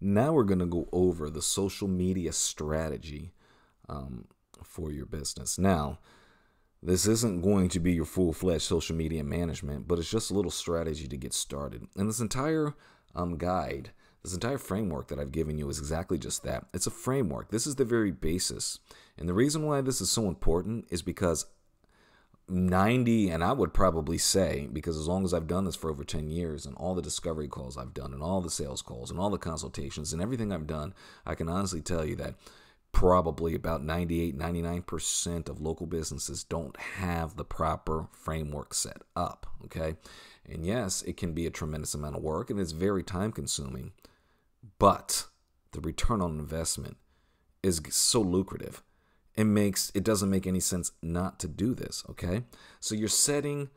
Now we're going to go over the social media strategy for your business. Now, this isn't going to be your full-fledged social media management, but it's just a little strategy to get started. And this entire guide, this entire framework that I've given you is exactly just that. It's a framework. This is the very basis. And the reason why this is so important is because 90, and I would probably say, because as long as I've done this for over 10 years and all the discovery calls I've done and all the sales calls and all the consultations and everything I've done, I can honestly tell you that probably about 98, 99% of local businesses don't have the proper framework set up, okay? And yes, it can be a tremendous amount of work and it's very time consuming, but the return on investment is so lucrative. It doesn't make any sense not to do this, okay? So you're setting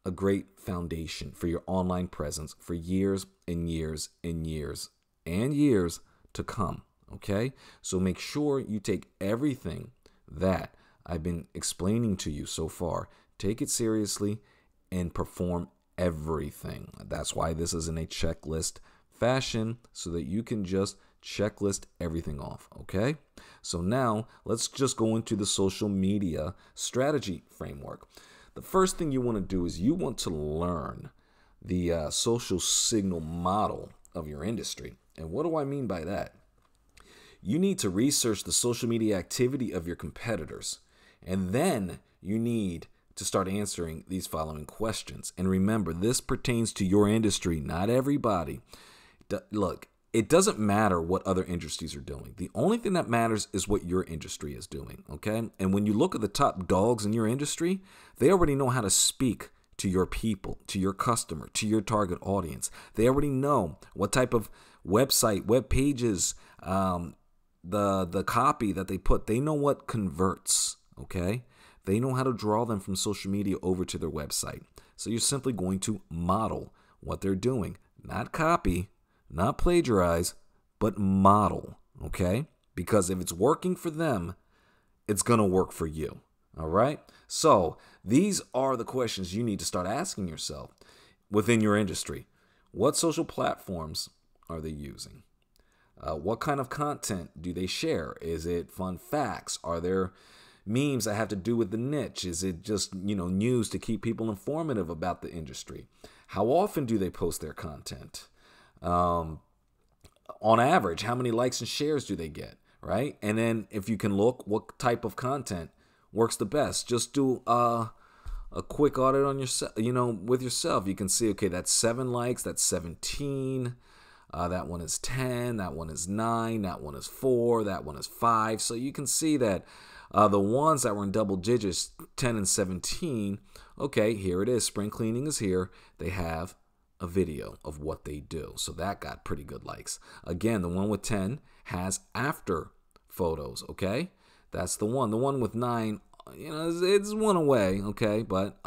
a great foundation for your online presence for years and years and years and years to come, okay? So make sure you take everything that I've been explaining to you so far, take it seriously and perform everything. That's why this is in a checklist fashion, so that you can just checklist everything off, okay? So now let's just go into the social media strategy framework. The first thing you want to do is you want to learn the social signal model of your industry. And what do I mean by that? You need to research the social media activity of your competitors, and then you need to start answering these following questions. And remember, this pertains to your industry, not everybody. Look, it doesn't matter what other industries are doing. The only thing that matters is what your industry is doing, okay? And when you look at the top dogs in your industry, they already know how to speak to your people, to your customer, to your target audience. They already know what type of website, web pages, the copy that they put. They know what converts, okay? They know how to draw them from social media over to their website. So you're simply going to model what they're doing, not copy, not plagiarize, but model, okay? Because if it's working for them, it's going to work for you, all right? So these are the questions you need to start asking yourself within your industry. What social platforms are they using? What kind of content do they share? Is it fun facts? Are there memes that have to do with the niche? Is it just, news to keep people informative about the industry? How often do they post their content? On average, how many likes and shares do they get, right? And then if you can look, what type of content works the best? Just do a quick audit on yourself, with yourself. You can see, okay, that's 7 likes, that's 17, that one is 10, that one is 9, that one is 4, that one is 5. So you can see that the ones that were in double digits, 10 and 17, okay, here it is. Spring cleaning is here. They have a video of what they do. So that got pretty good likes. Again, the one with 10 has after photos, okay? That's the one. The one with 9, it's one away, okay? But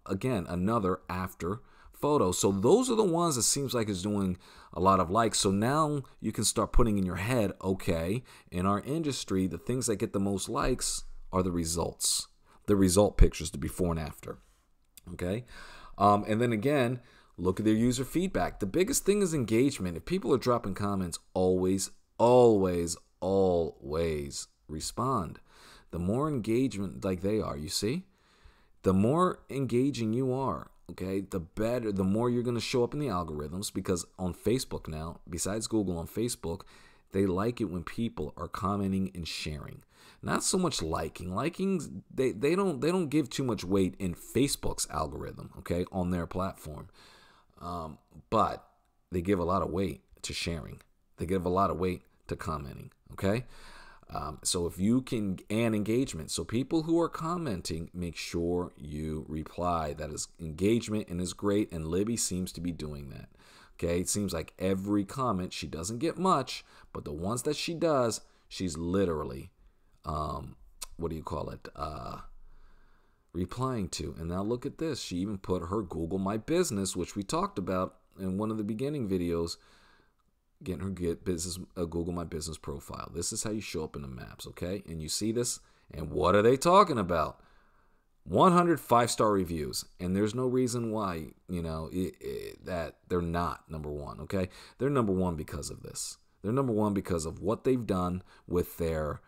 again, another after photo. So those are the ones that seems like is doing a lot of likes. So now you can start putting in your head, okay, in our industry, the things that get the most likes are the results. The result pictures, the before and after, okay? And then again, look at their user feedback. The biggest thing is engagement. If people are dropping comments, always, always, always respond. The more engagement like they are, you see, the more engaging you are, okay, the better, the more you're going to show up in the algorithms, because on Facebook now, besides Google, on Facebook, they like it when people are commenting and sharing. Not so much liking. Likings, they don't give too much weight in Facebook's algorithm, okay, on their platform. But they give a lot of weight to sharing. They give a lot of weight to commenting, okay? So if you can, and engagement. So people who are commenting, make sure you reply. That is engagement and is great, and Libby seems to be doing that. Okay, it seems like every comment, she doesn't get much, but the ones that she does, she's literally, replying to. And now look at this. She even put her Google My Business, which we talked about in one of the beginning videos, getting her Google My Business profile. This is how you show up in the maps, okay? And you see this, and what are they talking about? 100 5-star reviews, and there's no reason why, that they're not number one, okay? They're number one because of this. They're number one because of what they've done with their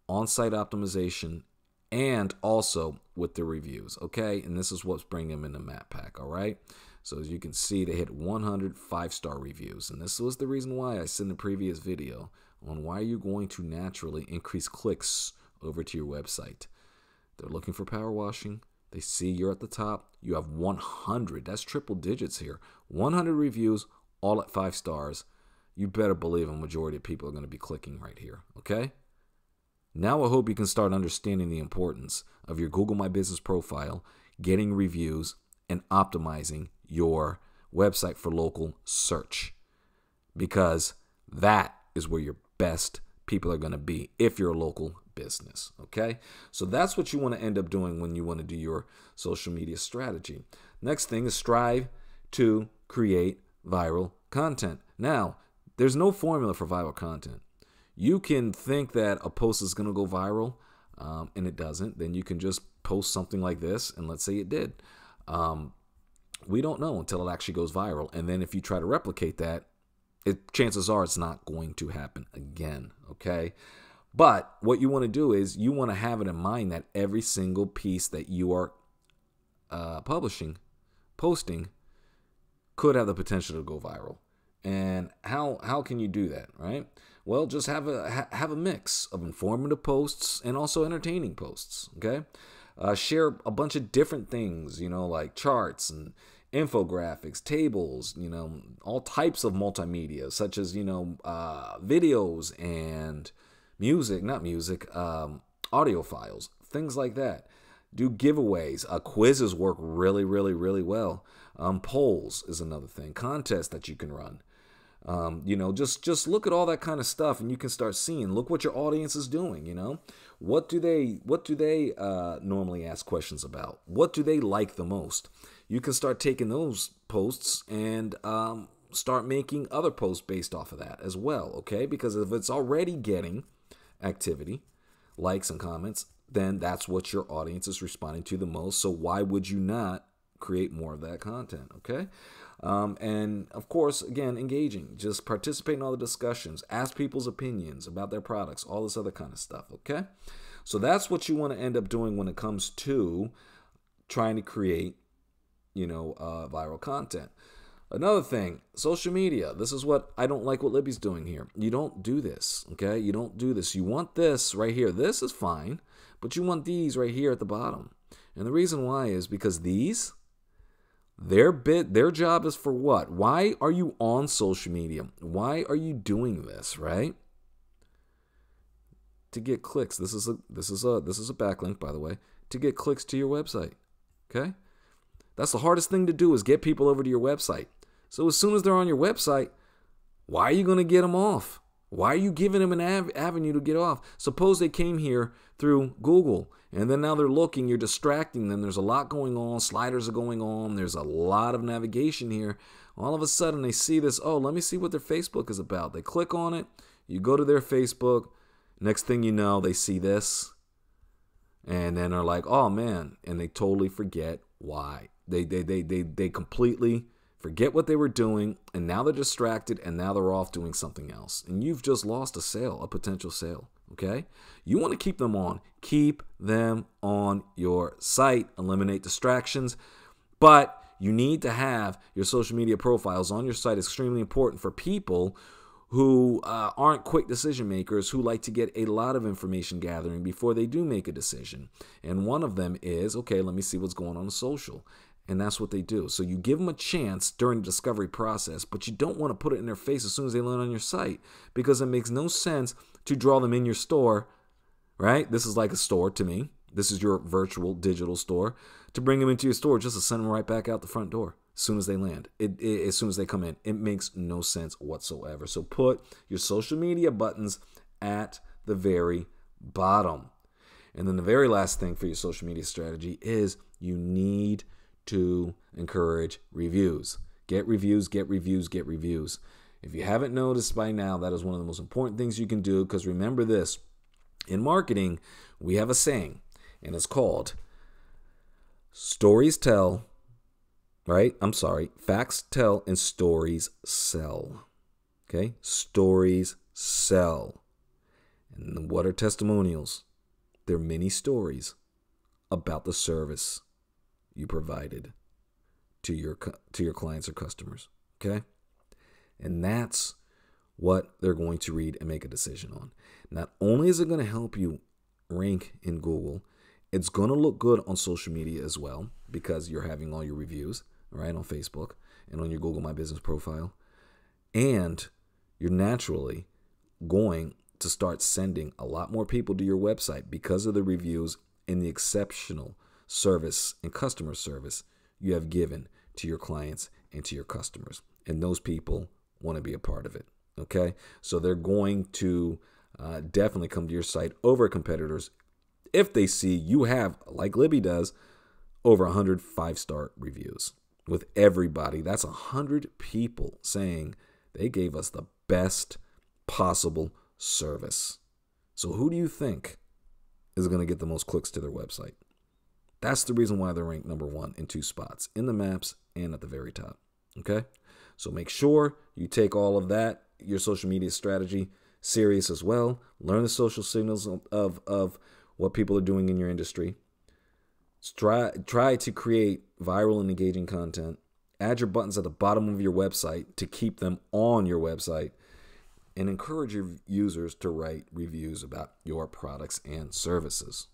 on-site optimization and also with the reviews, okay? And this is what's bringing them in the map pack, all right? So as you can see, they hit 100 5-star reviews. And this was the reason why I said in the previous video on why you're going to naturally increase clicks over to your website. They're looking for power washing. They see you're at the top. You have 100. That's triple digits here. 100 reviews, all at 5 stars. You better believe a majority of people are going to be clicking right here, okay? Now I hope you can start understanding the importance of your Google My Business profile, getting reviews, and optimizing your website for local search, because that is where your best people are going to be if you're a local business, okay? So that's what you want to end up doing when you want to do your social media strategy. Next thing is strive to create viral content. Now, there's no formula for viral content. You can think that a post is going to go viral, and it doesn't. Then you can just post something like this, and let's say it did. We don't know until it actually goes viral. And then if you try to replicate that, chances are it's not going to happen again, okay? But what you want to do is you want to have it in mind that every single piece that you are posting, could have the potential to go viral. And how can you do that, right? Well, just have a mix of informative posts and also entertaining posts, okay? Share a bunch of different things, like charts and infographics, tables, all types of multimedia, such as, videos and audio files, things like that. Do giveaways. Quizzes work really, really, really well. Polls is another thing. Contests that you can run. Just look at all that kind of stuff, and you can start seeing. Look what your audience is doing. What do they normally ask questions about? What do they like the most? You can start taking those posts and start making other posts based off of that as well. Okay, because if it's already getting activity, likes and comments, then that's what your audience is responding to the most. So why would you not create more of that content? Okay. And of course, again, engaging, just participate in all the discussions, ask people's opinions about their products, all this other kind of stuff. Okay. So that's what you want to end up doing when it comes to trying to create, viral content. Another thing, social media. This is what I don't like what Libby's doing here. You don't do this. Okay. You don't do this. You want this right here. This is fine, but you want these right here at the bottom. And the reason why is because their job is for what? Why are you on social media? Why are you doing this, right? To get clicks. This is a backlink, by the way, to get clicks to your website. Okay? That's the hardest thing to do, is get people over to your website. So as soon as they're on your website, why are you going to get them off? Why are you giving them an avenue to get off? Suppose they came here through Google, and then now they're looking, you're distracting them. There's a lot going on. Sliders are going on. There's a lot of navigation here. All of a sudden, they see this. Oh, let me see what their Facebook is about. They click on it. You go to their Facebook. Next thing you know, they see this. And then are like, oh, man. And they totally forget why. They completely forget what they were doing, and now they're distracted, and now they're off doing something else. And you've just lost a sale, a potential sale, okay? You want to keep them on. Keep them on your site. Eliminate distractions. But you need to have your social media profiles on your site. It's extremely important for people who aren't quick decision makers, who like to get a lot of information gathering before they do make a decision. And one of them is, okay, let me see what's going on social. And that's what they do. So you give them a chance during the discovery process, but you don't want to put it in their face as soon as they land on your site, because it makes no sense to draw them in your store, right? This is like a store to me. This is your virtual digital store. To bring them into your store just to send them right back out the front door as soon as they land, as soon as they come in. It makes no sense whatsoever. So put your social media buttons at the very bottom. And then the very last thing for your social media strategy is you need to encourage reviews. Get reviews, get reviews, get reviews. If you haven't noticed by now, that is one of the most important things you can do, because remember this, in marketing, we have a saying, and it's called stories tell, right? Facts tell and stories sell. Okay? Stories sell. And what are testimonials? They're many stories about the service you provided to your clients or customers. Okay? And that's what they're going to read and make a decision on. Not only is it going to help you rank in Google, it's going to look good on social media as well, because you're having all your reviews, right, on Facebook and on your Google My Business profile. And you're naturally going to start sending a lot more people to your website because of the reviews and the exceptional service and customer service you have given to your clients and to your customers. And those people want to be a part of it. Okay? So they're going to definitely come to your site over competitors if they see you have, like Libby does, over 100 5-star reviews with everybody. That's 100 people saying they gave us the best possible service. So who do you think is going to get the most clicks to their website? That's the reason why they're ranked number 1 in 2 spots, in the maps and at the very top. Okay? So make sure you take all of that, your social media strategy, serious as well. Learn the social signals of what people are doing in your industry. Try to create viral and engaging content. Add your buttons at the bottom of your website to keep them on your website. And encourage your users to write reviews about your products and services.